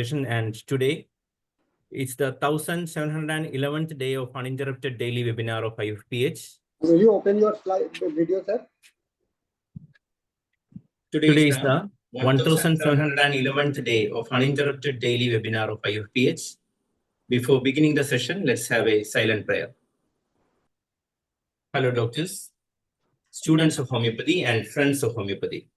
And today it's the 1711th day of uninterrupted daily webinar of IFPH. Will you open your slide video, sir? Today is the 1711th day of uninterrupted daily webinar of IFPH. Before beginning the session, let's have a silent prayer. Hello, doctors, students of homeopathy, and friends of homeopathy.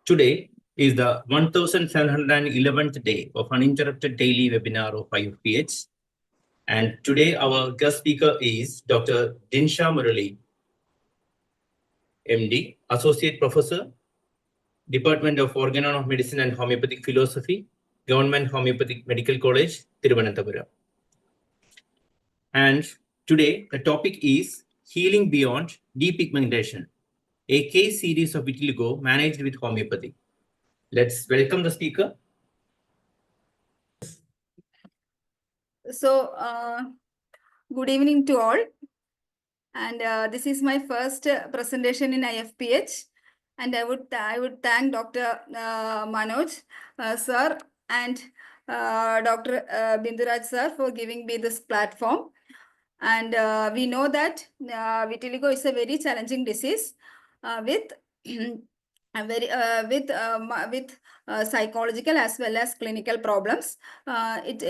Today is the 1711th day of uninterrupted daily webinar of IFPH. And today our guest speaker is Dr. DINSHA MURALI MD, Associate Professor, Department of Organon of Medicine and Homeopathic Philosophy, Government Homeopathic Medical College, Thiruvananthapuram. And today the topic is Healing Beyond Depigmentation, a case series of vitiligo managed with homeopathy. Let's welcome the speaker. So, good evening to all. And this is my first presentation in IFPH. And I would thank Dr. Manoj sir and Dr. Binduraj sir for giving me this platform. And we know that vitiligo is a very challenging disease with psychological as well as clinical problems. It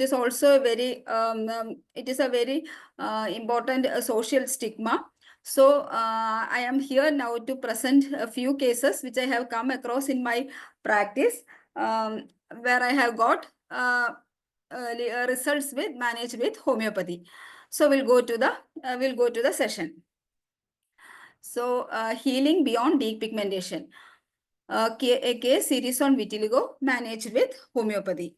is also a very important social stigma. So I am here now to present a few cases which I have come across in my practice, where I have got results managed with homeopathy. So we'll go to the session. So, healing beyond depigmentation, a case series on vitiligo managed with homeopathy.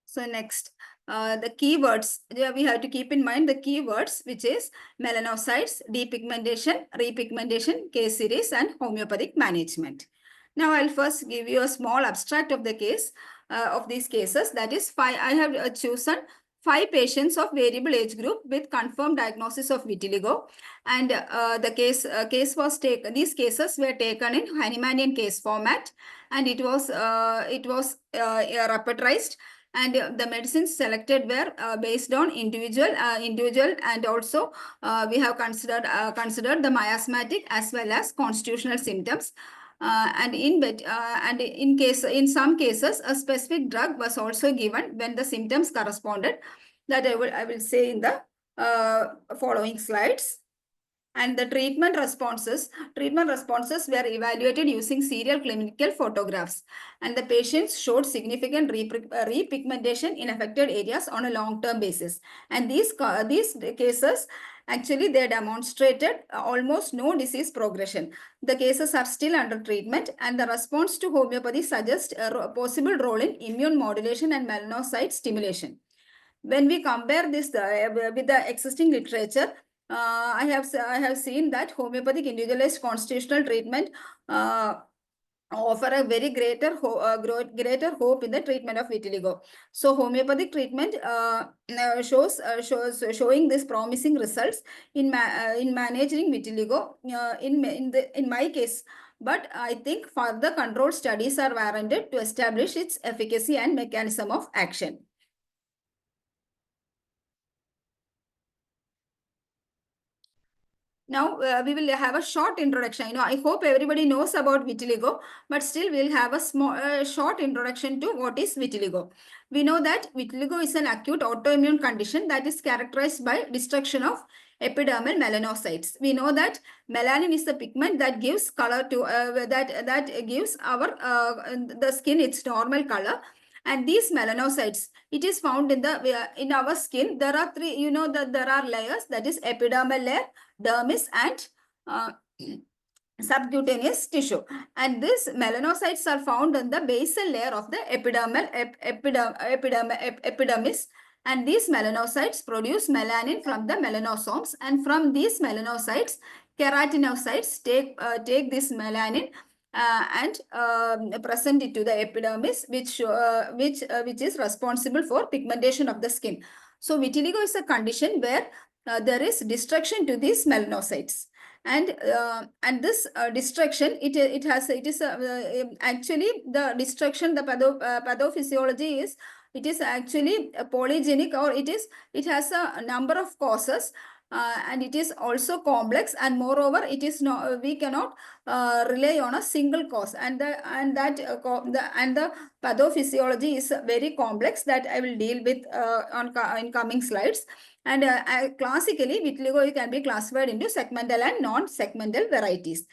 So next, the keywords, we have to keep in mind the keywords, which is melanocytes, depigmentation, repigmentation, case series, and homeopathic management. Now, I'll first give you a small abstract of the case, of these cases. That is, I have chosen 5 patients of variable age group with confirmed diagnosis of vitiligo, and the case was taken. These cases were taken in Hahnemannian case format, and it was repertorized, and the medicines selected were based on individual, and also we have considered the miasmatic as well as constitutional symptoms. And in some cases, a specific drug was also given when the symptoms corresponded. That I will say in the following slides. And the treatment responses were evaluated using serial clinical photographs, and the patients showed significant repigmentation in affected areas on a long-term basis. And these cases, actually, they demonstrated almost no disease progression. The cases are still under treatment, and the response to homeopathy suggests a possible role in immune modulation and melanocyte stimulation. When we compare this with the existing literature, I have seen that homeopathic individualized constitutional treatment offer a very greater hope in the treatment of vitiligo. So homeopathic treatment showing this promising results in managing vitiligo in my case. But I think further controlled studies are warranted to establish its efficacy and mechanism of action. Now, we will have a short introduction. I hope everybody knows about vitiligo, but still we'll have a short introduction to what is vitiligo. We know that vitiligo is an acute autoimmune condition that is characterized by destruction of epidermal melanocytes. We know that melanin is the pigment that gives color to that gives our the skin its normal color. And these melanocytes, it is found in our skin. There are 3. That there are layers, that is epidermal layer, dermis, and subcutaneous tissue. And these melanocytes are found in the basal layer of the epidermis. And these melanocytes produce melanin from the melanosomes, and from these melanocytes, keratinocytes take this melanin and present it to the epidermis, which is responsible for pigmentation of the skin. So vitiligo is a condition where there is destruction to these melanocytes. And this destruction, it is actually the destruction, the pathophysiology is, it is actually polygenic, or it has a number of causes, and it is also complex, and moreover it is not, we cannot rely on a single cause, and the pathophysiology is very complex, that I will deal with in coming slides. And classically, vitiligo can be classified into segmental and non-segmental varieties,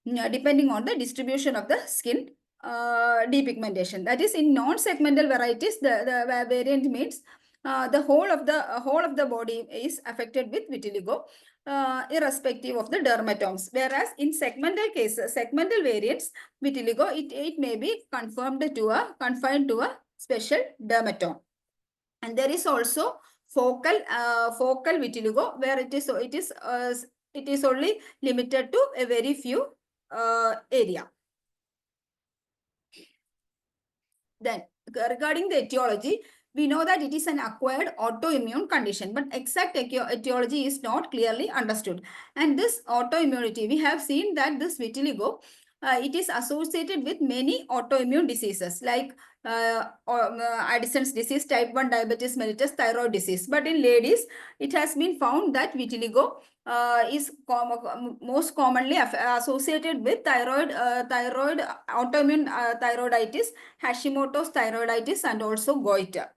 depending on the distribution of the skin depigmentation. That is, in non-segmental varieties, the variant means the whole of the body is affected with vitiligo, irrespective of the dermatomes. Whereas in segmental cases, segmental variants, vitiligo, it may be confined to a special dermatome. And there is also focal vitiligo, where it is only limited to a very few area. Then, regarding the etiology, we know that it is an acquired autoimmune condition, but exact etiology is not clearly understood. And this autoimmunity, we have seen that this vitiligo, it is associated with many autoimmune diseases like Addison's disease, type 1 diabetes mellitus, thyroid disease. But in ladies, it has been found that vitiligo is most commonly associated with thyroid autoimmune thyroiditis, Hashimoto's thyroiditis, and also goiter.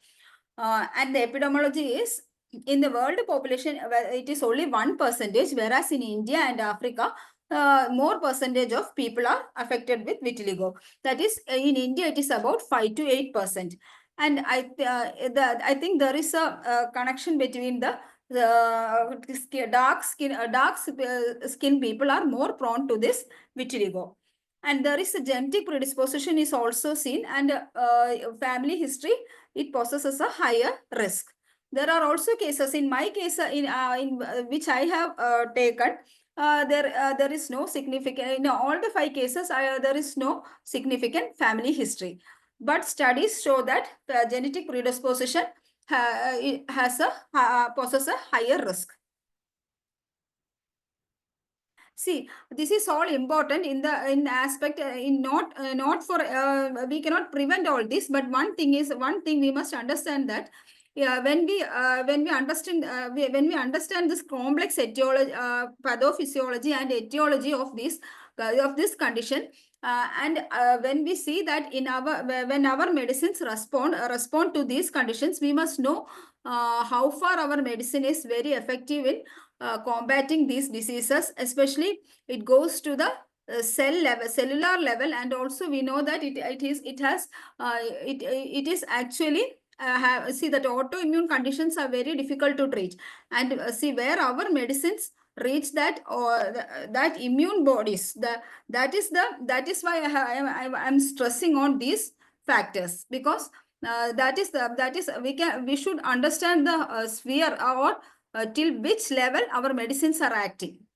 And the epidemiology is, in the world population, it is only 1%, whereas in India and Africa, more percentage of people are affected with vitiligo. That is, in India, it is about 5 to 8%. And I think there is a connection between the dark skin people are more prone to this vitiligo. And there is a genetic predisposition is also seen, and family history, it possesses a higher risk. There are also cases, in my case, in which I have taken, there is no significant, in all the 5 cases, there is no significant family history. But studies show that genetic predisposition possesses a higher risk. See, this is all important in aspect, in not for we cannot prevent all this, but one thing we must understand, that when we understand this complex etiology, pathophysiology and etiology of this condition, and when we see that when our medicines respond to these conditions, we must know how far our medicine is very effective in combating these diseases. Especially, it goes to the cellular level, and also we know that it is actually see that autoimmune conditions are very difficult to treat, and see where our medicines reach that, or that immune bodies, that is why I'm stressing on these factors, because we should understand the sphere, or till which level our medicines are acting.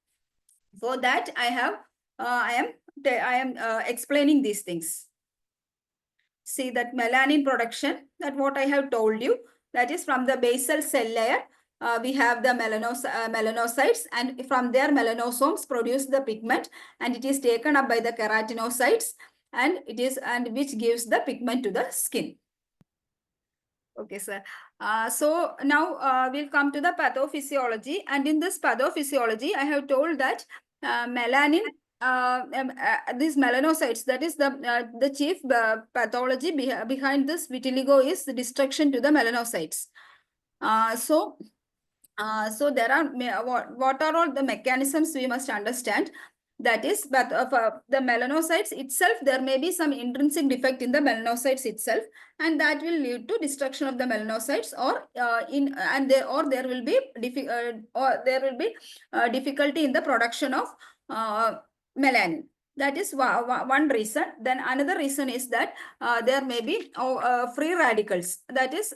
For that, I am explaining these things. See that melanin production, that what I have told you, that is from the basal cell layer. We have the melanocytes, and from their melanosomes produce the pigment, and it is taken up by the keratinocytes, and which gives the pigment to the skin. Okay, sir. So now we'll come to the pathophysiology, and in this pathophysiology, I have told that melanin, these melanocytes, that is the chief pathology behind this vitiligo is the destruction to the melanocytes. So there are what are all the mechanisms we must understand. That is, but the melanocytes itself, there may be some intrinsic defect in the melanocytes itself, and that will lead to destruction of the melanocytes, or there will be difficulty in the production of melanin. That is one reason. Then another reason is that there may be free radicals. That is,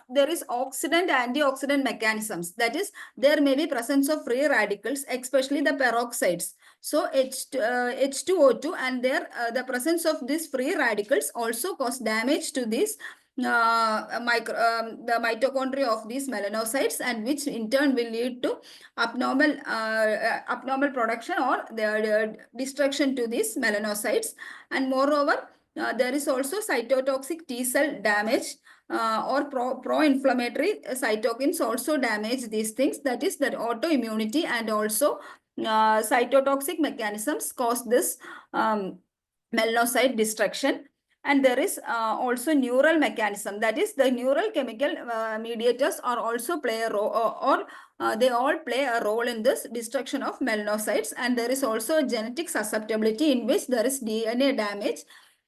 there is antioxidant mechanisms. That is, there may be presence of free radicals, especially the peroxides. So H2O2 and the presence of these free radicals also cause damage to these the mitochondria of these melanocytes, and which in turn will lead to abnormal production or the destruction to these melanocytes. And moreover, there is also cytotoxic T cell damage or pro-inflammatory cytokines also damage these things. That is that autoimmunity and also cytotoxic mechanisms cause this melanocyte destruction. And there is also neural mechanism, that is the neural chemical mediators are also play a role, or they all play a role in this destruction of melanocytes. And there is also a genetic susceptibility in which there is DNA damage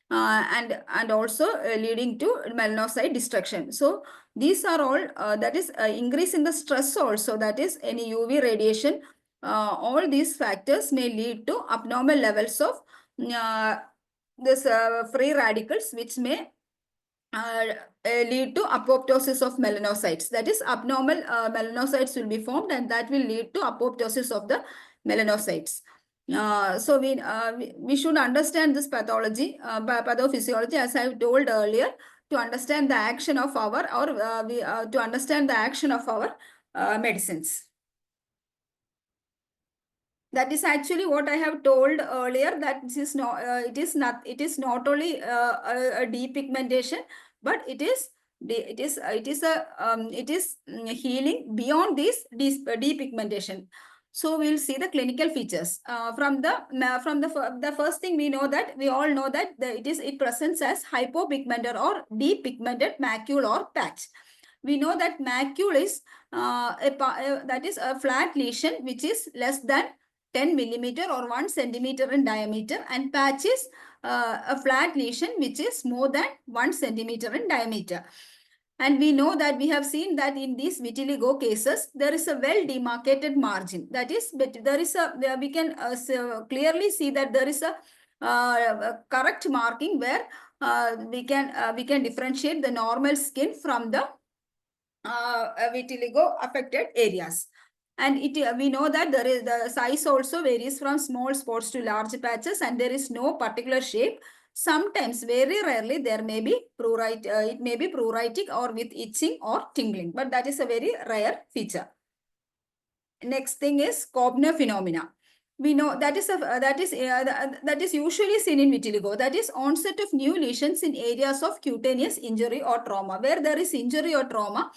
and also leading to melanocyte destruction. So these are all that is increase in the stress also, that is any UV radiation. All these factors may lead to abnormal levels of this free radicals, which may lead to apoptosis of melanocytes. That is, abnormal melanocytes will be formed, and that will lead to apoptosis of the melanocytes. So we should understand this pathology, pathophysiology, as I told earlier, to understand the action of our to understand the action of our medicines. That is actually what I have told earlier, that it is not only a depigmentation, but it is healing beyond this depigmentation. So we'll see the clinical features from the first thing. We all know that it presents as hypopigmented or depigmented macule or patch. We know that macule is that is a flat lesion which is less than 10 millimeter or 1 centimeter in diameter, and patch is a flat lesion which is more than 1 centimeter in diameter. And we know that we have seen that in these vitiligo cases, there is a well demarcated margin. That is, there is we can clearly see that there is a correct marking where we can differentiate the normal skin from the vitiligo affected areas. And we know that there is the size also varies from small spots to large patches, and there is no particular shape. Sometimes, very rarely, there may be prurite. It may be pruritic or with itching or tingling, but that is a very rare feature. Next thing is Koebner phenomena. We know that is usually seen in vitiligo. That is onset of new lesions in areas of cutaneous injury or trauma. Where there is injury or trauma,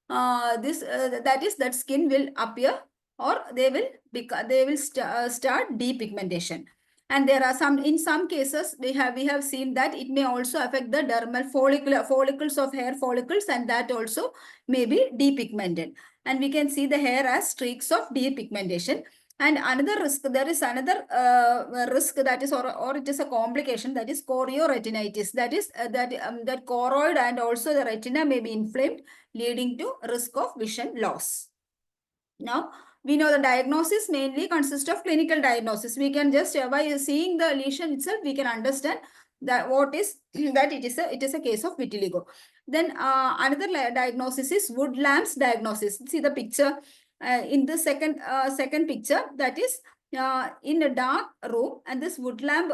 that skin will appear, or they will start depigmentation. And there are in some cases we have seen that it may also affect the dermal follicles of hair follicles, and that also may be depigmented. And we can see the hair as streaks of depigmentation. And another risk, there is another risk, that is, or it is a complication, that is chorioretinitis. That is that choroid and also the retina may be inflamed, leading to risk of vision loss. Now, we know the diagnosis mainly consists of clinical diagnosis. We can just, by seeing the lesion itself, we can understand that it is a case of vitiligo. Then another diagnosis is Woodlamp's diagnosis. See the picture in the second picture, that is in a dark room, and this wood lamp,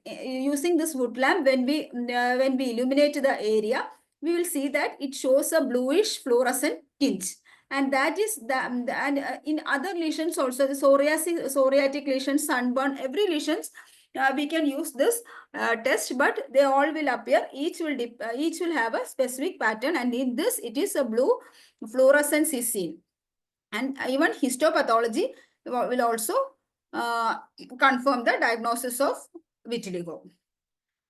using this wood lamp, when we illuminate the area, we will see that it shows a bluish fluorescent tinge. And that is in other lesions also, the psoriatic lesions, sunburn, every lesions, we can use this test, but they all will appear. Each will have a specific pattern, and in this it is a blue fluorescence is seen. And even histopathology will also confirm the diagnosis of vitiligo.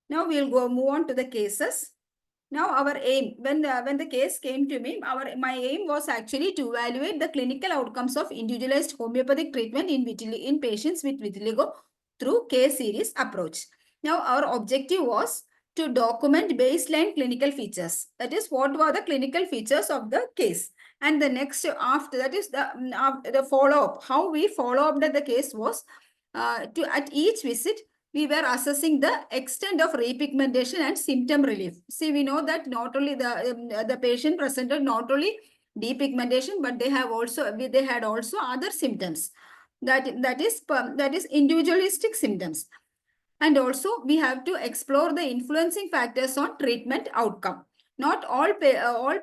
Now we'll move on to the cases. Now our aim, when the case came to me, my aim was actually to evaluate the clinical outcomes of individualized homeopathic treatment in patients with vitiligo through case series approach. Now our objective was to document baseline clinical features. That is, what were the clinical features of the case. And the next after that is the follow-up. How we follow up the case was at each visit, we were assessing the extent of repigmentation and symptom relief. See, we know that not only the patient presented not only depigmentation, but they had also other symptoms. that is individualistic symptoms. And also we have to explore the influencing factors on treatment outcome. Not all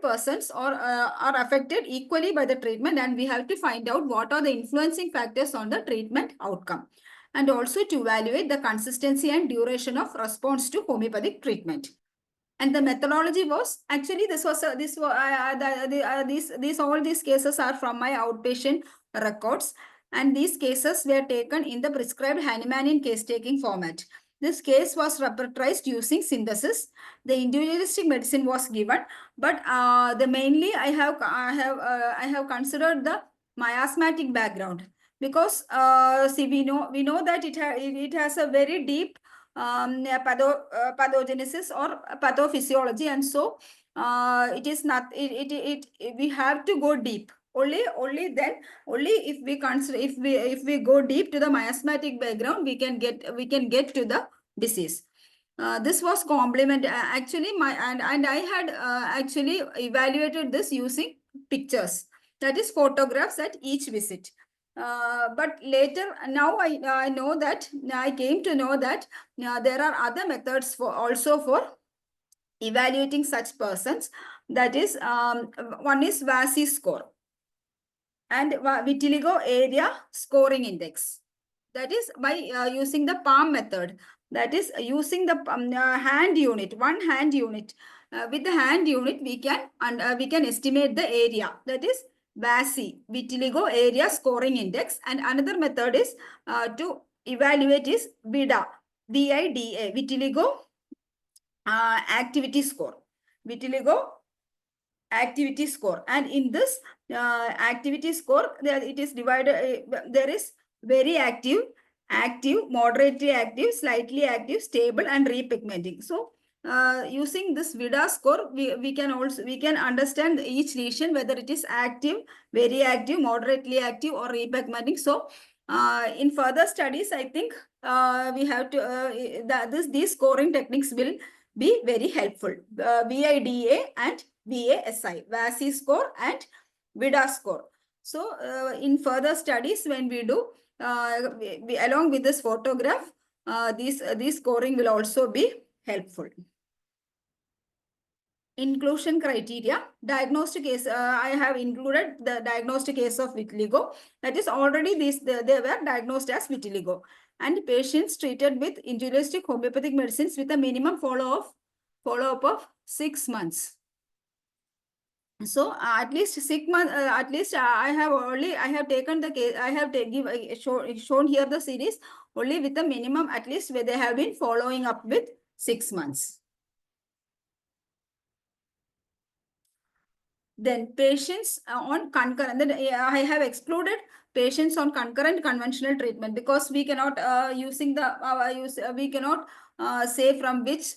persons are affected equally by the treatment, and we have to find out what are the influencing factors on the treatment outcome, and also to evaluate the consistency and duration of response to homeopathic treatment. And the methodology was actually these all these cases are from my outpatient records, and these cases were taken in the prescribed Hahnemannian case taking format. This case was repertorized using synthesis. The individualistic medicine was given, but the mainly I have considered the miasmatic background, because see, we know that it has a very deep pathogenesis or pathophysiology, and so it is not we have to go deep. Only if we consider, if we go deep to the miasmatic background, we can get to the disease. This was complement actually and I had actually evaluated this using pictures, that is photographs at each visit. But later, now I know that I came to know that there are other methods for evaluating such persons. That is, one is VASI score and Vitiligo area scoring index. That is by using the palm method. That is using the hand unit, one hand unit. With the hand unit, we can estimate the area. That is VASI, Vitiligo area scoring index. And another method is to evaluate is VIDA, VIDA, Vitiligo activity score. Vitiligo activity score. And in this activity score, it is divided. There is very active, moderately active, slightly active, stable, and repigmenting. So using this VIDA score, we can understand each lesion, whether it is active, very active, moderately active, or repigmenting. So in further studies, I think we have to these scoring techniques will be very helpful. VIDA and VASI, VASI score and VIDA score. So in further studies, when we do along with this photograph, these scoring will also be helpful. Inclusion criteria, diagnostic case. I have included the diagnostic case of vitiligo. That is already they were diagnosed as vitiligo, and patients treated with individualistic homeopathic medicines with a minimum follow-up of 6 months. So at least 6 months. At least I have taken the case. I have shown here the series only with the minimum, at least where they have been following up with 6 months. Then patients on concurrent. Then I have excluded patients on concurrent conventional treatment, because we cannot we cannot say from which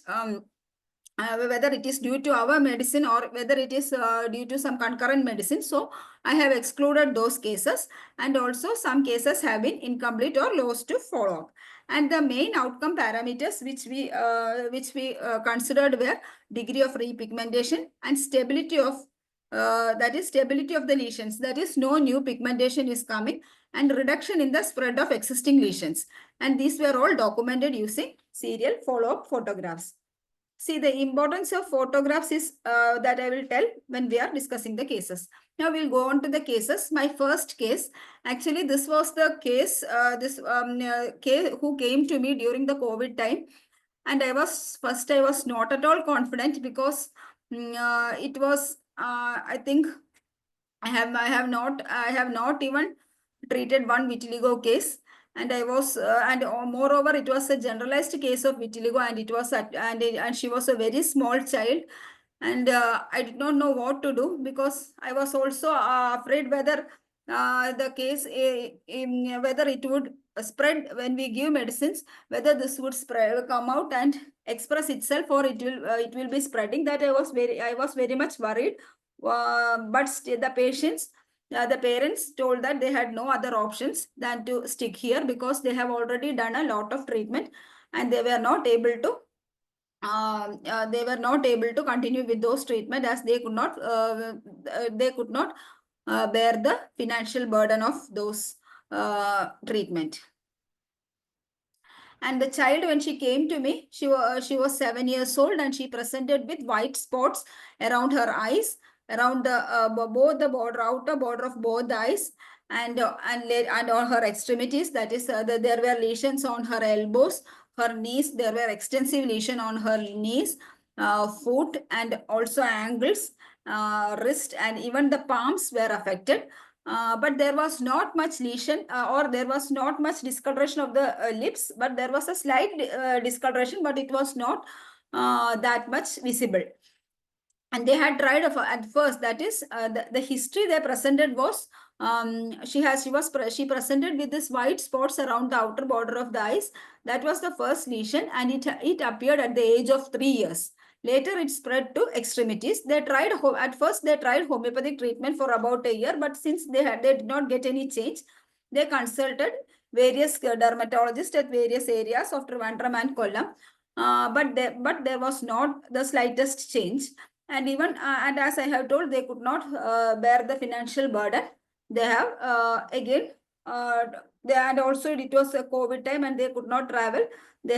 whether it is due to our medicine or whether it is due to some concurrent medicine. So I have excluded those cases, and also some cases have been incomplete or lost to follow-up. And the main outcome parameters which we considered were degree of repigmentation and stability of that is stability of the lesions. That is, no new pigmentation is coming, and reduction in the spread of existing lesions. And these were all documented using serial follow-up photographs. See, the importance of photographs is that I will tell when we are discussing the cases. Now we'll go on to the cases. My first case, actually this was the case, case who came to me during the COVID time. And I was not at all confident, because it was, I think I have not even treated one vitiligo case. And I was, moreover, it was a generalized case of vitiligo, and it was and she was a very small child, and I did not know what to do, because I was also afraid whether the case, whether it would spread when we give medicines, whether this would come out and express itself, or it will be spreading. That I was very much worried. But the parents told that they had no other options than to stick here, because they have already done a lot of treatment, and they were not able to continue with those treatment, as they could not bear the financial burden of those treatment. And the child, when she came to me, she was 7 years old, and she presented with white spots around her eyes, around the both the border, outer border of both the eyes, and on her extremities. That is, there were lesions on her elbows, her knees. There were extensive lesion on her knees, foot, and also ankles, wrist, and even the palms were affected. But there was not much lesion, or there was not much discoloration of the lips, but there was a slight discoloration, but it was not that much visible. And they had tried at first, that is, the history they presented was, she presented with this white spots around the outer border of the eyes. That was the first lesion, and it appeared at the age of 3 years. Later, it spread to extremities. At first they tried homeopathic treatment for about a year, but since they did not get any change, they consulted various dermatologists at various areas of Trivandrum and Kollam. But there was not the slightest change. And even, and as I have told, they could not bear the financial burden. They have and also it was a COVID time, and they could not travel. They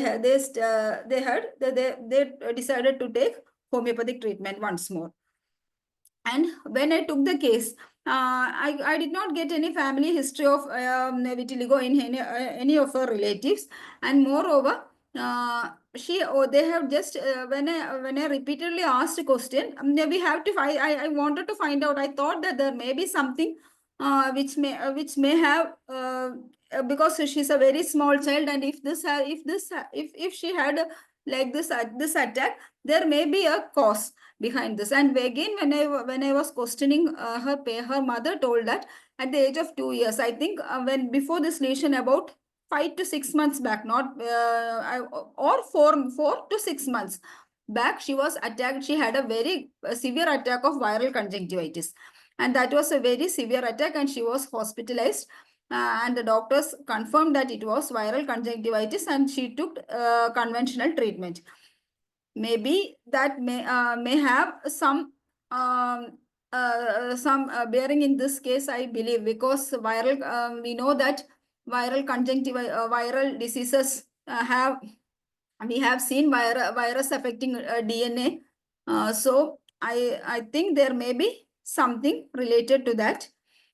decided to take homeopathic treatment once more. And when I took the case, I did not get any family history of vitiligo in any of her relatives. And moreover, they have just when I repeatedly asked a question, we have to I wanted to find out. I thought that there may be something which may have because she's a very small child, and if she had like this attack, there may be a cause behind this. And again, when I was questioning her mother told that at the age of 2 years, I think, when before this lesion, about 5 to 6 months back, not or 4 to 6 months back, she was attacked. She had a very severe attack of viral conjunctivitis, and that was a very severe attack, and she was hospitalized. And the doctors confirmed that it was viral conjunctivitis, and she took conventional treatment. Maybe that may have some bearing in this case, I believe, because viral, we know that viral viral diseases we have seen virus affecting DNA. So I think there may be something related to that.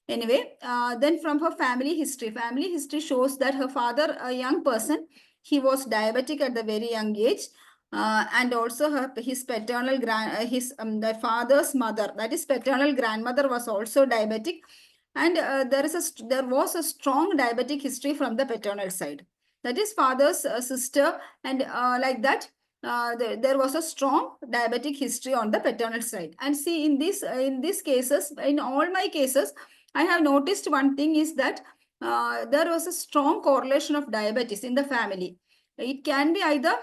Anyway, then from her family history shows that her father, a young person, he was diabetic at the very young age. And also his paternal the father's mother, that is paternal grandmother, was also diabetic. And there was a strong diabetic history from the paternal side. That is father's sister, and like that, there was a strong diabetic history on the paternal side. And see, in these cases, in all my cases, I have noticed one thing is that there was a strong correlation of diabetes in the family. It can be either,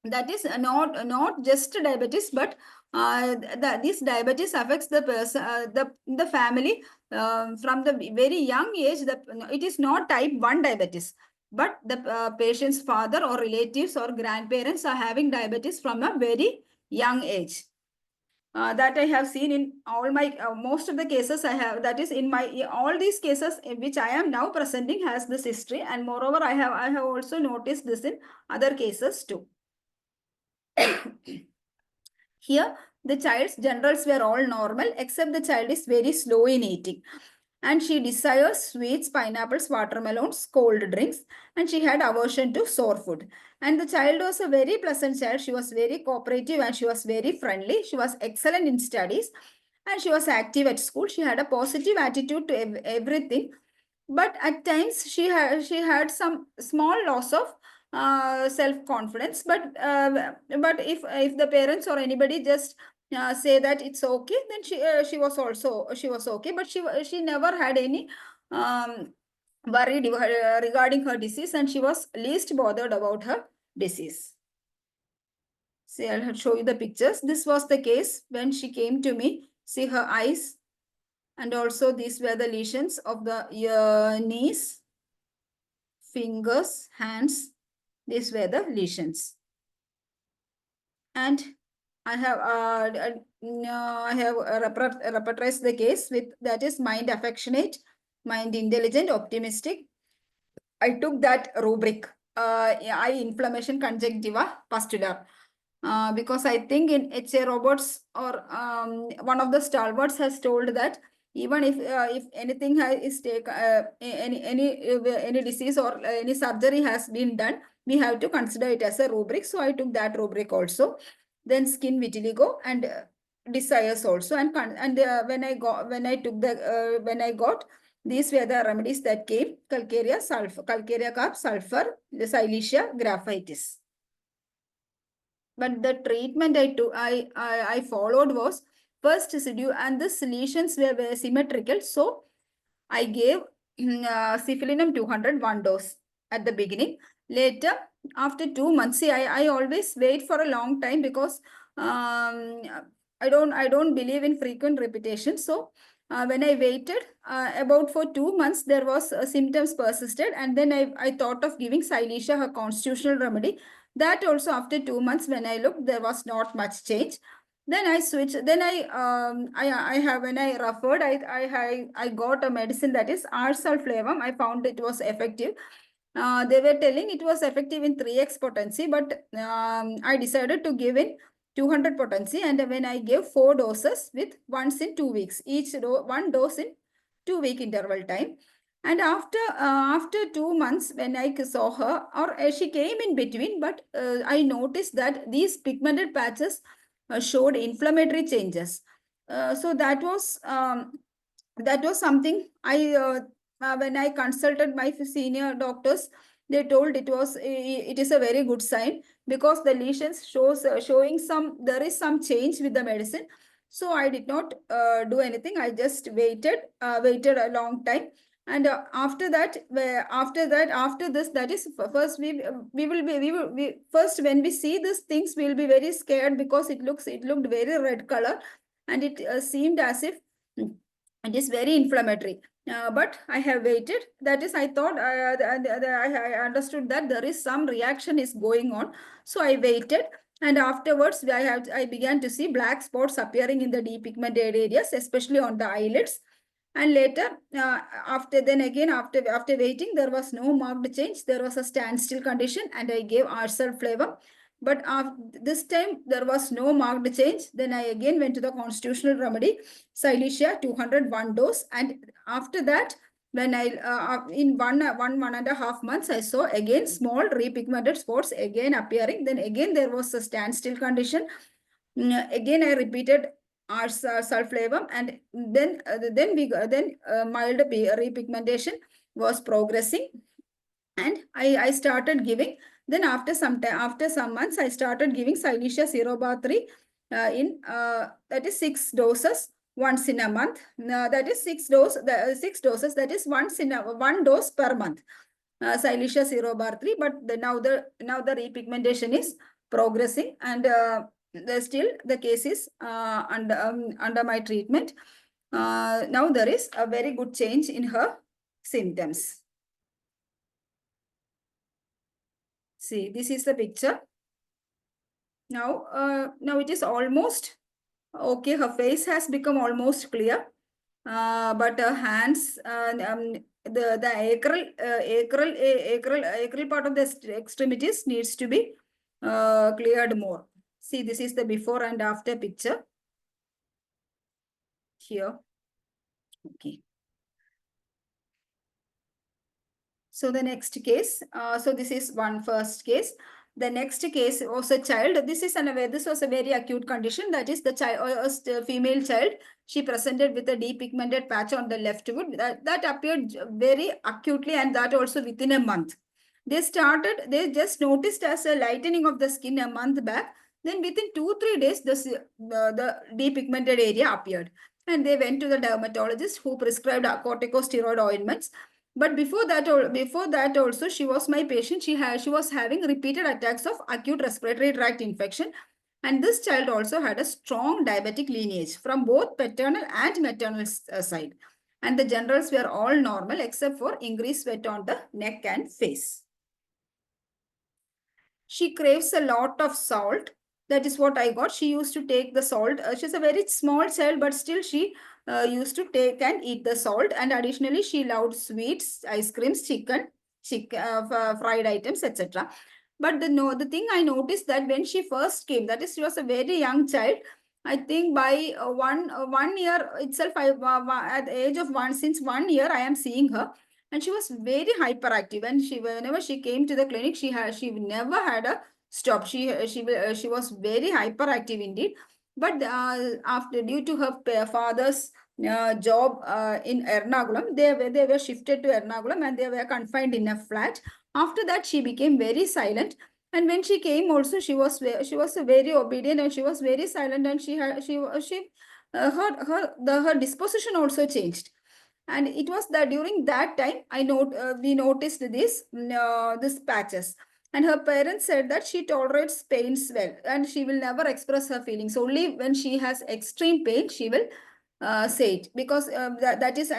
that is not just diabetes, but this diabetes affects the person, the family from the very young age. It is not type 1 diabetes, but the patient's father or relatives or grandparents are having diabetes from a very young age. That I have seen in all my most of the cases I have. That is, in all these cases in which I am now presenting has this history, and moreover I have also noticed this in other cases too. Here, the child's generals were all normal, except the child is very slow in eating. And she desires sweets, pineapples, watermelons, cold drinks, and she had aversion to sour food. And the child was a very pleasant child. She was very cooperative, and she was very friendly. She was excellent in studies, and she was active at school. She had a positive attitude to everything. But at times she had some small loss of self-confidence. But if the parents or anybody just say that it's okay, then she was okay. But she never had any worry regarding her disease, and she was least bothered about her disease. See, I'll show you the pictures. This was the case when she came to me. See her eyes. And also these were the lesions of the knees, fingers, hands. These were the lesions. And I have repertorized the case with, that is, mind affectionate, mind intelligent, optimistic. I took that rubric, eye inflammation conjunctiva pustular. Because I think in HA robots or one of the stalwarts has told that even if anything is any disease or any surgery has been done, we have to consider it as a rubric. So I took that rubric also. Then skin vitiligo and desires also. And when I got these were the remedies that came: calcarea, sulfur, calcarea carb, sulfur, the silesia, graphitis. But the treatment I followed was first residue, and the lesions were symmetrical. So I gave syphilinum 200 one dose at the beginning. Later, after 2 months, see, I always wait for a long time because I don't believe in frequent repetition. So when I waited about for 2 months, there was symptoms persisted, and then I thought of giving silesia, her constitutional remedy. That also after 2 months, when I looked, there was not much change. Then I switched. Then I have when I referred, I got a medicine that is arsulflavum. I found it was effective. They were telling it was effective in 3x potency, but I decided to give in 200 potency. And when I gave 4 doses with once in 2 weeks, one dose in 2-week interval time. And after 2 months, when I saw her, or she came in between, but I noticed that these pigmented patches showed inflammatory changes. So that was something when I consulted my senior doctors, they told it is a very good sign because the lesions showing there is some change with the medicine. So I did not do anything. I just waited a long time. And after this, that is first first when we see these things, we will be very scared because it looked very red color, and it seemed as if it is very inflammatory. But I have waited. That is, I thought I understood that there is some reaction is going on. So I waited, and afterwards I began to see black spots appearing in the depigmented areas, especially on the eyelids. And later, after waiting, there was no marked change. There was a standstill condition, and I gave arsulflavum. But this time, there was no marked change. Then I again went to the constitutional remedy, silesia 201 dose. And after that, when in one and a half months, I saw again small repigmented spots again appearing. Then again, there was a standstill condition. Again, I repeated sulflavum, and then mild repigmentation was progressing, and I started giving. Then after some months, I started giving silesia 0/3 that is 6 doses once in a month. That is 6 doses. That is one dose per month. Silesia 0/3, but now the repigmentation is progressing, and still the case is under my treatment. Now there is a very good change in her symptoms. See, this is the picture. Now it is almost okay. Her face has become almost clear, but her hands, the acral part of the extremities needs to be cleared more. See, this is the before and after picture here. Okay. So the next case, so this is one first case. The next case was a child. This was a very acute condition. That is the child, female child. She presented with a depigmented patch on the left foot that appeared very acutely, and that also within a month. They just noticed as a lightening of the skin a month back. Then within 2-3 days, the depigmented area appeared. And they went to the dermatologist who prescribed corticosteroid ointments. But before that also, she was my patient. She was having repeated attacks of acute respiratory tract infection. And this child also had a strong diabetic lineage from both paternal and maternal side. And the generals were all normal except for increased sweat on the neck and face. She craves a lot of salt. That is what I got. She used to take the salt. She's a very small child, but still she used to take and eat the salt. And additionally, she loved sweets, ice creams, chicken, fried items, etc. But the thing I noticed that when she first came, that is, she was a very young child. I think by 1 year itself, at the age of one, since 1 year, I am seeing her, and she was very hyperactive. And whenever she came to the clinic, she never had a stop. She was very hyperactive indeed. But after, due to her father's job in Ernakulam, they were shifted to Ernakulam and they were confined in a flat. After that, she became very silent. And when she came also, she was very obedient and she was very silent, and her disposition also changed. And it was that during that time we noticed this patches. And her parents said that she tolerates pains well and she will never express her feelings. Only when she has extreme pain, she will say it, because that is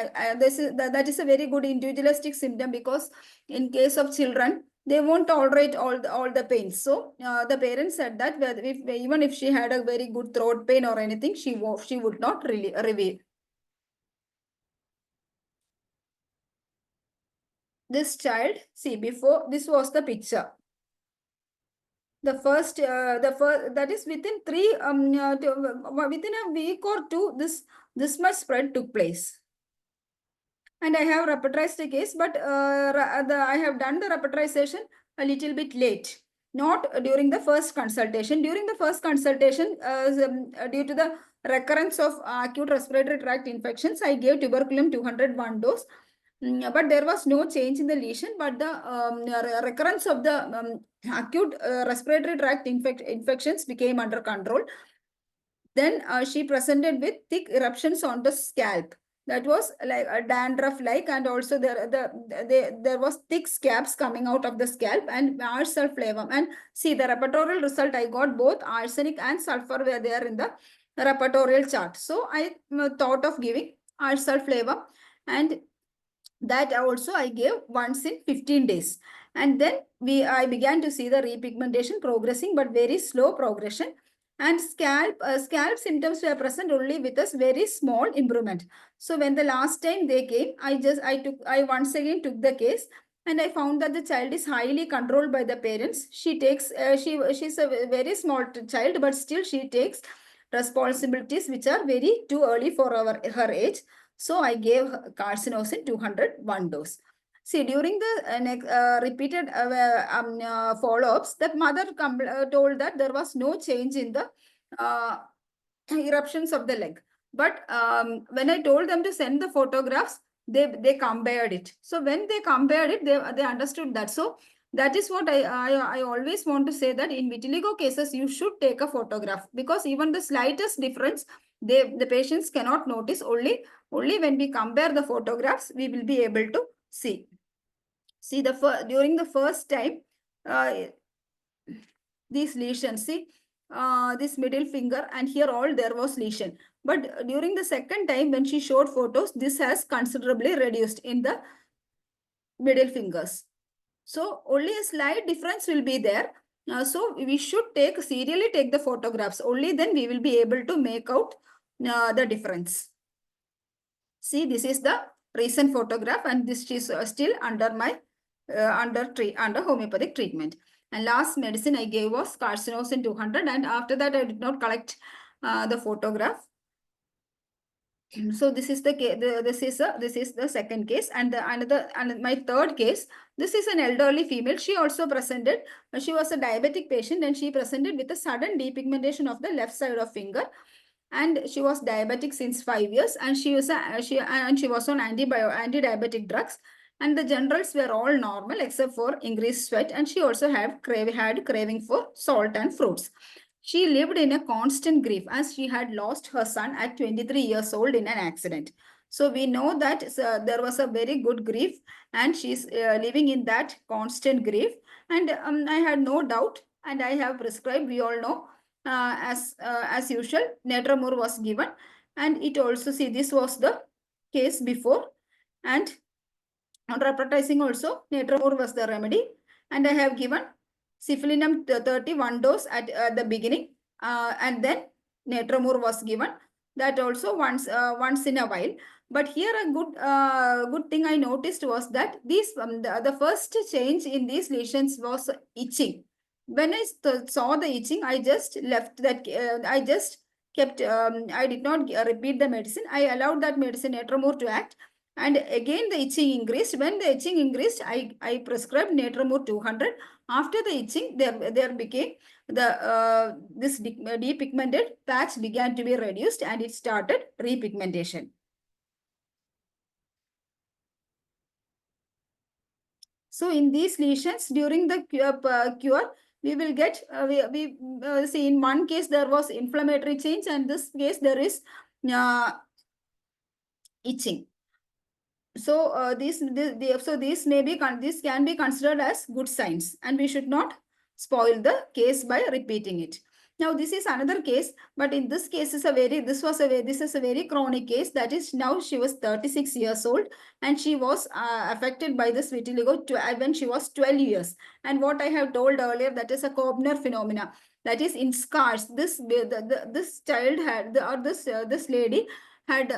a very good individualistic symptom, because in case of children, they won't tolerate all the pains. So the parents said that even if she had a very good throat pain or anything, she would not really reveal. This child, see, before, this was the picture. The first, that is within within a week or two, this much spread took place. And I have repertorized the case, but I have done the repertorization a little bit late, not during the first consultation. During the first consultation, due to the recurrence of acute respiratory tract infections, I gave tuberculum 201 dose. But there was no change in the lesion, but the recurrence of the acute respiratory tract infections became under control. Then she presented with thick eruptions on the scalp. That was like a dandruff-like, and also there was thick scabs coming out of the scalp and arsenic flavum. And see, the repertorial result, I got both arsenic and sulfur were there in the repertorial chart. So I thought of giving arsenic flavum, and that also I gave once in 15 days. And then I began to see the repigmentation progressing, but very slow progression. And scalp symptoms were present only with a very small improvement. So when the last time they came, I once again took the case, and I found that the child is highly controlled by the parents. She takes, she's a very small child, but still she takes responsibilities which are very too early for her age. So I gave carcinosin 201 dose. See, during the repeated follow-ups, that mother told that there was no change in the eruptions of the leg. But when I told them to send the photographs, they compared it. So when they compared it, they understood that. So that is what I always want to say, that in vitiligo cases, you should take a photograph, because even the slightest difference, the patients cannot notice. Only when we compare the photographs, we will be able to see. See, during the first time, these lesions, see, this middle finger, and here all there was lesion. But during the second time, when she showed photos, this has considerably reduced in the middle fingers. So only a slight difference will be there. So we should serially take the photographs. Only then we will be able to make out the difference. See, this is the recent photograph, and this is still under my under homeopathic treatment. And last medicine I gave was carcinosin 200, and after that I did not collect the photograph. So this is this is the second case, and my third case. This is an elderly female. She also presented. She was a diabetic patient, and she presented with a sudden depigmentation of the left side of finger. And she was diabetic since 5 years, and she was on anti-diabetic drugs, and the generals were all normal except for increased sweat, and she also had craving for salt and fruits. She lived in a constant grief as she had lost her son at 23 years old in an accident. So we know that there was a very good grief, and she's living in that constant grief. And I had no doubt, and I have prescribed, we all know, as usual, Netramur was given. And it also, see, this was the case before, and on repertizing also, Netramur was the remedy. And I have given Syphilinum 31 dose at the beginning, and then Natromur was given. That also once in a while. But here a good thing I noticed was that these the first change in these lesions was itching. When I saw the itching, I just left that. I just kept. I did not repeat the medicine. I allowed that medicine Natromur to act. And again, the itching increased. When the itching increased, I prescribed Natromur 200. After the itching, there became this depigmented patch began to be reduced and it started repigmentation. So in these lesions during the cure we will get we see in one case there was inflammatory change and this case there is itching. So these can be considered as good signs and we should not spoil the case by repeating it. Now this is another case, but in this case this is a very chronic case. That is, now she was 36 years old and she was affected by this vitiligo when she was 12 years. And what I have told earlier, that is a Koebner phenomena. That is, in scars, this child had this lady had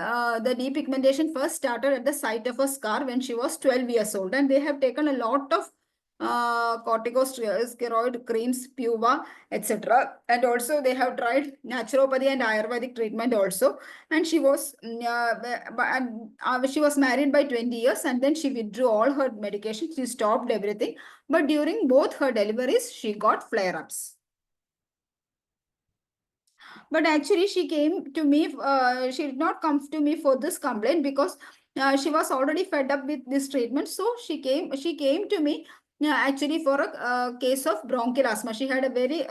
the depigmentation first started at the site of a scar when she was 12 years old, and they have taken a lot of corticosteroid creams, Puva, etc. And also they have tried naturopathy and Ayurvedic treatment also. And she was she was married by 20 years and then she withdrew all her medication. She stopped everything. But during both her deliveries, she got flare-ups. But actually, she came to me. She did not come to me for this complaint because she was already fed up with this treatment. So she came. She came to me actually for a case of bronchial asthma. She had a very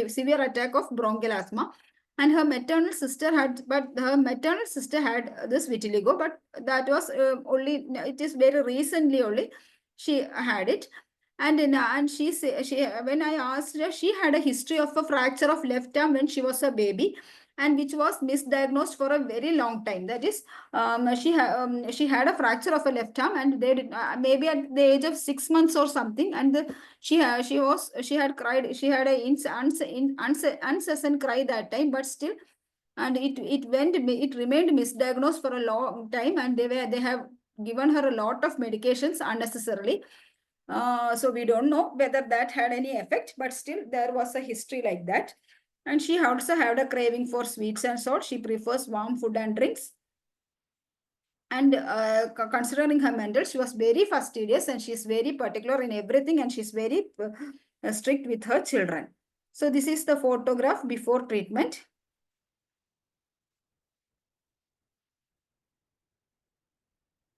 severe attack of bronchial asthma, and her maternal sister had. But her maternal sister had this vitiligo. But that was only. It is very recently only she had it. And she when I asked her, she had a history of a fracture of left arm when she was a baby, and which was misdiagnosed for a very long time. That is, she had a fracture of a left arm, and they did maybe at the age of 6 months or something, and she had cried. She had a incessant cry that time, but still, and it remained misdiagnosed for a long time, and they have given her a lot of medications unnecessarily. So we don't know whether that had any effect, but still there was a history like that. And she also had a craving for sweets and salt. She prefers warm food and drinks. And considering her mental, she was very fastidious and she's very particular in everything, and she's very strict with her children. So this is the photograph before treatment.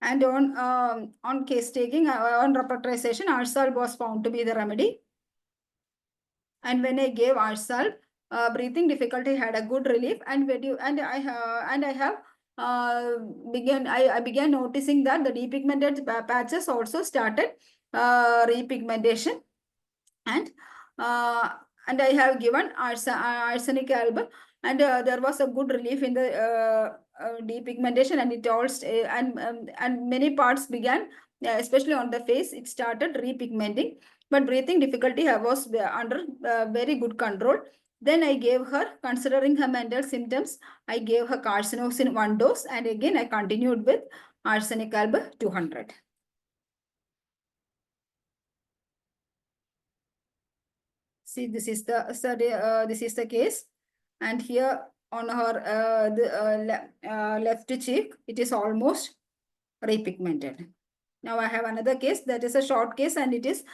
And on case taking, on repertorization, Arsal was found to be the remedy. And when I gave Arsal, breathing difficulty had a good relief. And I began noticing that the depigmented patches also started repigmentation. And I have given arsenic album, and there was a good relief in the depigmentation, and it all and many parts began, especially on the face, it started repigmenting. But breathing difficulty was under very good control. Then I gave her, considering her mental symptoms, I gave her carcinosin 1 dose, and again I continued with arsenic album 200. See, this is the case, and here on her left cheek, it is almost repigmented. Now I have another case that is a short case, and it is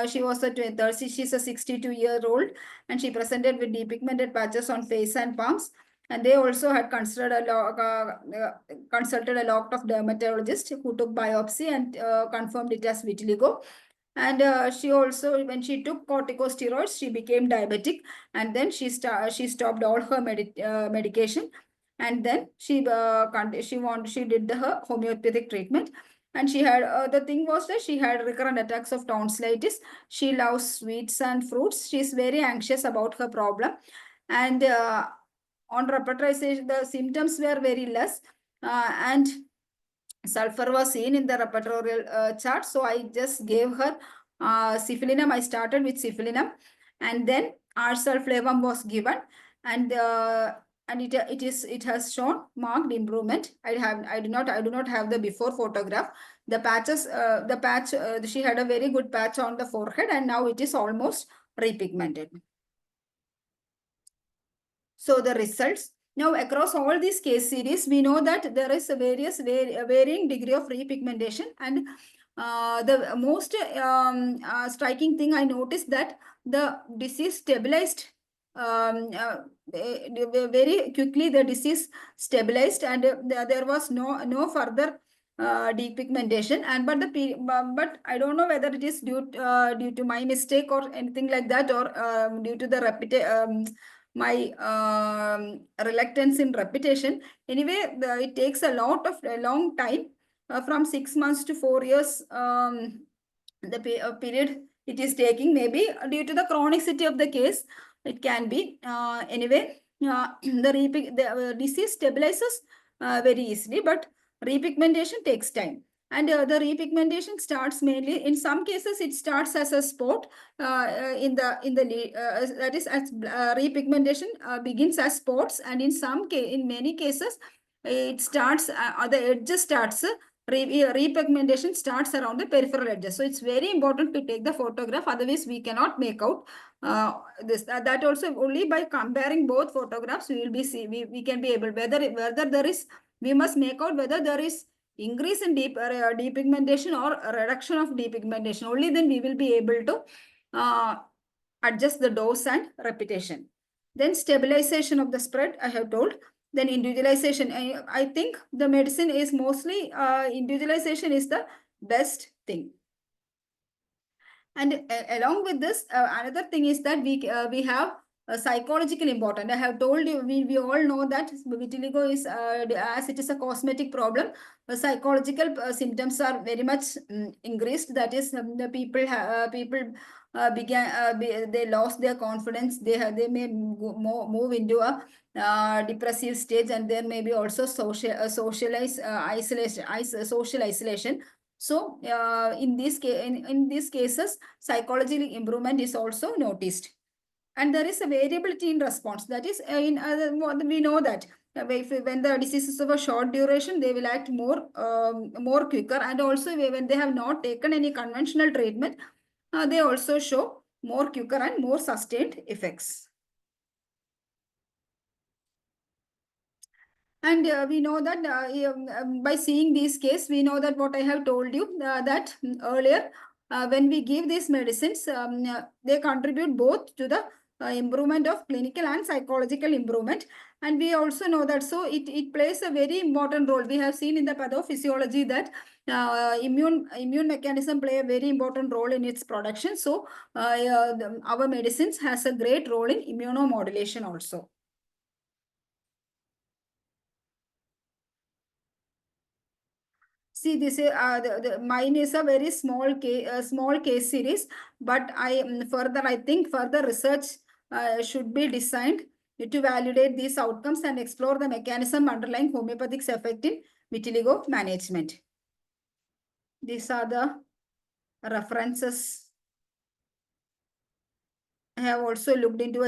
she's a 62-year-old, and she presented with depigmented patches on face and palms. And they also had consulted a lot of dermatologists who took biopsy and confirmed it as vitiligo. And she also, when she took corticosteroids, she became diabetic, and then she stopped all her medication, and then she did her homeopathic treatment. And she had the thing was that she had recurrent attacks of tonsillitis. She loves sweets and fruits. She's very anxious about her problem, and on repertorization, the symptoms were very less, and sulfur was seen in the repertorial chart. So I just gave her cifilinum. I started with cifilinum, and then arsulflavum was given, and it has shown marked improvement. I do not have the before photograph. The patch, she had a very good patch on the forehead, and now it is almost repigmented. So the results. Now, across all these case series, we know that there is a varying degree of repigmentation, and the most striking thing I noticed that the disease stabilized very quickly. The disease stabilized, and there was no further depigmentation. And but I don't know whether it is due to my mistake or anything like that, or due to the my reluctance in repetition. Anyway, it takes a long time, from 6 months to 4 years. The period it is taking, maybe due to the chronicity of the case, it can be. Anyway, the disease stabilizes very easily, but repigmentation takes time. And the repigmentation starts mainly, in some cases, it starts as a spot that is, as repigmentation begins as spots, and in many cases, it starts the edges starts. Repigmentation starts around the peripheral edges. So it's very important to take the photograph, otherwise we cannot make out this. That also, only by comparing both photographs we will be we can be able whether there is, we must make out whether there is increase in depigmentation or reduction of depigmentation. Only then we will be able to adjust the dose and repetition. Then stabilization of the spread, I have told. Then individualization. I think the medicine is mostly individualization is the best thing. And along with this, another thing is that we have psychological important. I have told you, we all know that vitiligo is, as it is a cosmetic problem, psychological symptoms are very much increased. That is, the people they lost their confidence. They may move into a depressive stage, and there may be also social isolation. So in these cases, psychological improvement is also noticed. And there is a variability in response. That is, we know that when the disease is of a short duration, they will act more quicker. And also when they have not taken any conventional treatment, they also show more quicker and more sustained effects. And we know that by seeing these cases, we know that what I have told you that earlier, when we give these medicines, they contribute both to the improvement of clinical and psychological improvement. And we also know that, so it plays a very important role. We have seen in the pathophysiology that immune mechanism play a very important role in its production. So our medicines has a great role in immunomodulation also. See, this is mine is a very small case series, but I think further research should be designed to validate these outcomes and explore the mechanism underlying homeopathic effect in vitiligo management. These are the references. I have also looked into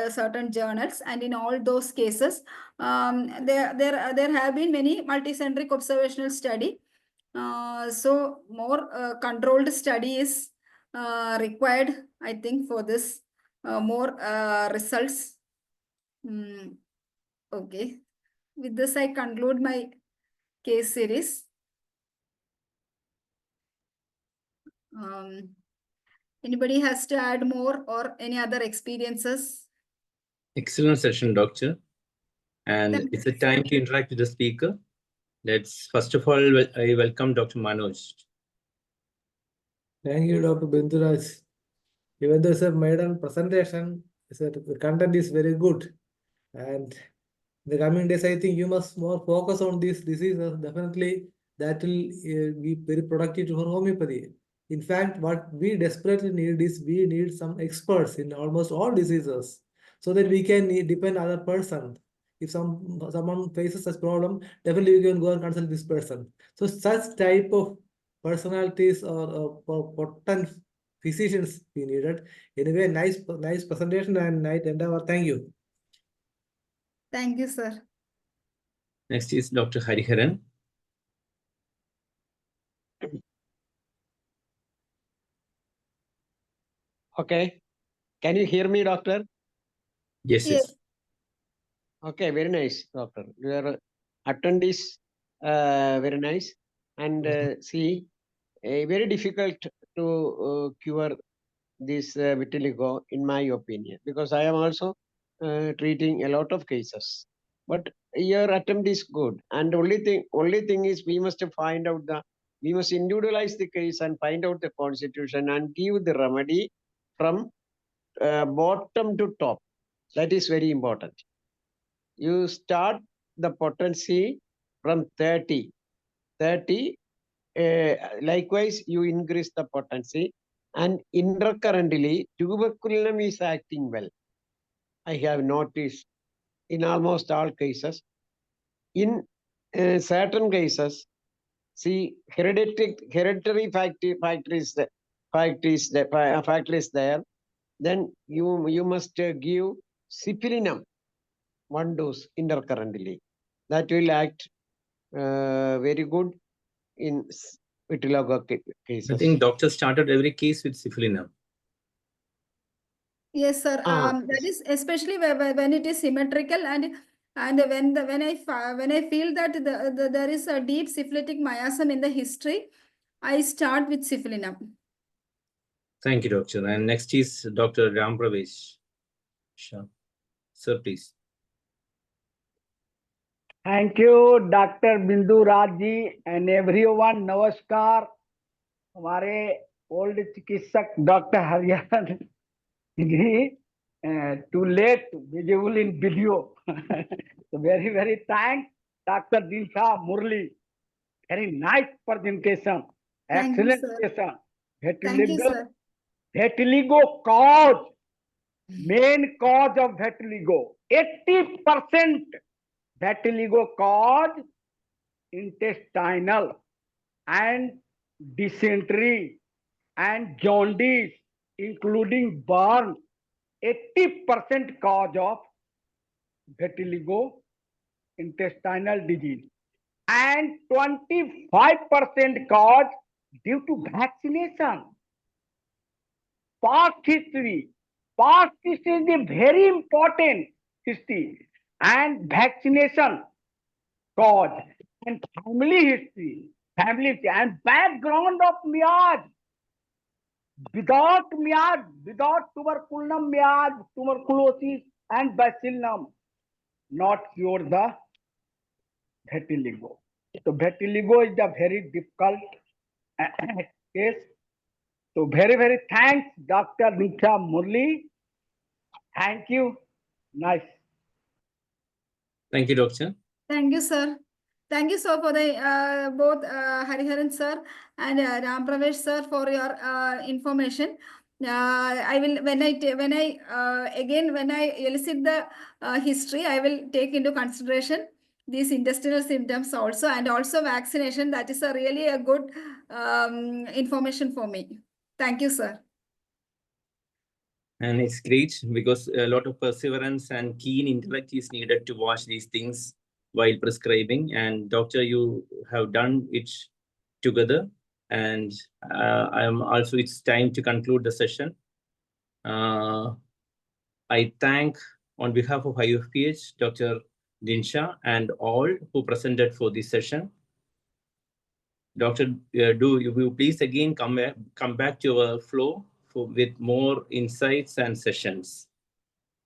certain journals, and in all those cases, there have been many multicentric observational study. So more controlled study is required, I think, for this more results. Okay, with this I conclude my case series. Anybody has to add more or any other experiences? Excellent session, Doctor. And it's a time to interact with the speaker. Let's first of all, I welcome Dr. Manoj. Thank you, Dr. Binduraj. Even though it's a maiden presentation, the content is very good. And in the coming days, I think you must more focus on these diseases. Definitely, that will be very productive for homeopathy. In fact, what we desperately need is we need some experts in almost all diseases, so that we can depend on other person. If someone faces such problem, definitely we can go and consult this person. So such type of personalities or potent decisions we needed. Anyway, nice presentation and nice endeavor. Thank you. Thank you, sir. Next is Dr. Hariharan. Okay. Can you hear me, doctor? Yes, Yes. yes. Okay, very nice, doctor. Your attendees, very nice. And see, very difficult to cure this vitiligo, in my opinion, because I am also treating a lot of cases. But your attempt is good. And only thing is we must find out we must individualize the case and find out the constitution and give the remedy from bottom to top. That is very important. You start the potency from 30. Likewise, you increase the potency, and intercurrently, tuberculum is acting well. I have noticed in almost all cases. In certain cases, see, hereditary factor is there. Then you must give cipilinum 1 dose intercurrently. That will act very good in vitiligo cases. I think doctor started every case with syphilinum. Yes, sir. Ah, That is especially when it is symmetrical and when I feel that there is a deep syphilitic miasm in the history, I start with syphilinum. Thank you, doctor. And next is Dr. Ram Pravesh. Sure. Sir, please. Thank you, Dr. Bindu Raj ji and everyone. Namaskar. हमारे old चिकित्सक doctor Hariharan ji too late visible in video. So very thanks, Dr. Dinsha Murali. Very nice presentation. Thank you, Excellent sir. presentation. Thank you, sir. Vitiligo cause, main cause of vitiligo. 80% vitiligo cause intestinal and dysentery and jaundice, including burn. 80% cause of vitiligo, intestinal disease, and 25% cause due to vaccination. Past history. Past history is a very important history, and vaccination cause, and family history, and background of miasm. Without miasm, without tuberculum miasm, tuberculosis and bacillum, not cure the vitiligo. So vitiligo is a very difficult case. So very thanks, Dr. Dinsha Murali. Thank you. Nice. Thank you, doctor. Thank you, sir. Thank you, sir, for the both Hariharan sir and Ram Pravesh sir for your information. I will when I elicit the history, I will take into consideration these intestinal symptoms also, and also vaccination. That is really a good information for me. Thank you, sir. And it's great because a lot of perseverance and keen intellect is needed to watch these things while prescribing. And doctor, you have done it together. And it's time to conclude the session. I thank on behalf of IFPH, Dr. Dinsha and all who presented for this session. Doctor, do you please again come back to our flow with more insights and sessions.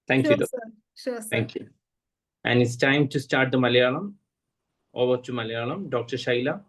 Thank you, doctor. Sure, sir. Thank you. And it's time to start the Malayalam. Over to Malayalam. Dr. Shaila.